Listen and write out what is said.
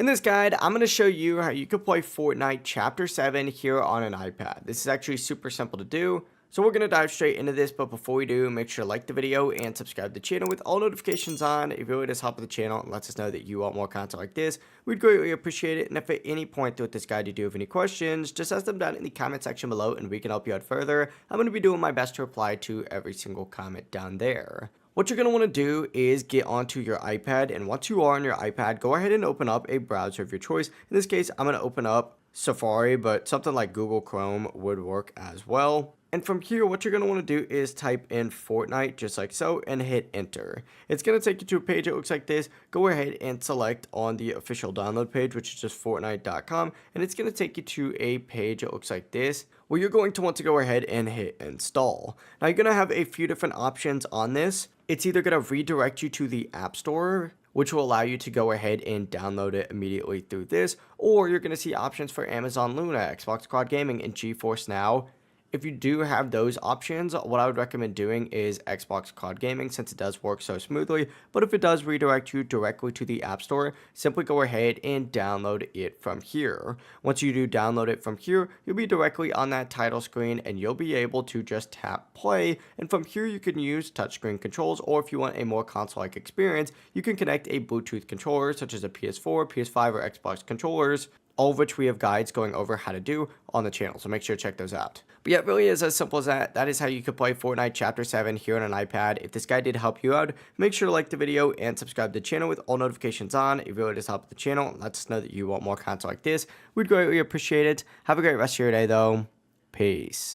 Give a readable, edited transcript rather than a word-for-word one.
In this guide, I'm going to show you how you can play Fortnite Chapter 7 here on an iPad. This is actually super simple to do, so we're going to dive straight into this, but before we do, make sure to like the video and subscribe to the channel with all notifications on. It really does help with the channel and lets us know that you want more content like this. We'd greatly appreciate it, and if at any point throughout this guide you do have any questions, just ask them down in the comment section below and we can help you out further. I'm going to be doing my best to reply to every single comment down there. What you're going to want to do is get onto your iPad, and once you are on your iPad, go ahead and open up a browser of your choice. In this case, I'm going to open up Safari, but something like Google Chrome would work as well. And from here, what you're going to want to do is type in Fortnite just like so and hit enter. It's going to take you to a page that looks like this. Go ahead and select on the official download page, which is just Fortnite.com, and it's going to take you to a page that looks like this, where you're going to want to go ahead and hit install. Now you're going to have a few different options on this. It's either going to redirect you to the App Store, which will allow you to go ahead and download it immediately through this, or you're going to see options for Amazon Luna, Xbox Cloud Gaming, and GeForce Now. If you do have those options, what I would recommend doing is Xbox Cloud Gaming, since it does work so smoothly. But if it does redirect you directly to the App Store, simply go ahead and download it from here. Once you do download it from here, you'll be directly on that title screen and you'll be able to just tap play. And from here, you can use touchscreen controls, or if you want a more console-like experience, you can connect a Bluetooth controller such as a PS4, PS5, or Xbox controllers, all of which we have guides going over how to do on the channel, so make sure to check those out. But yeah, it really is as simple as that. That is how you can play Fortnite Chapter 7 here on an iPad. If this guide did help you out, make sure to like the video and subscribe to the channel with all notifications on. It really does help the channel and lets us know that you want more content like this. We'd greatly appreciate it. Have a great rest of your day though. Peace.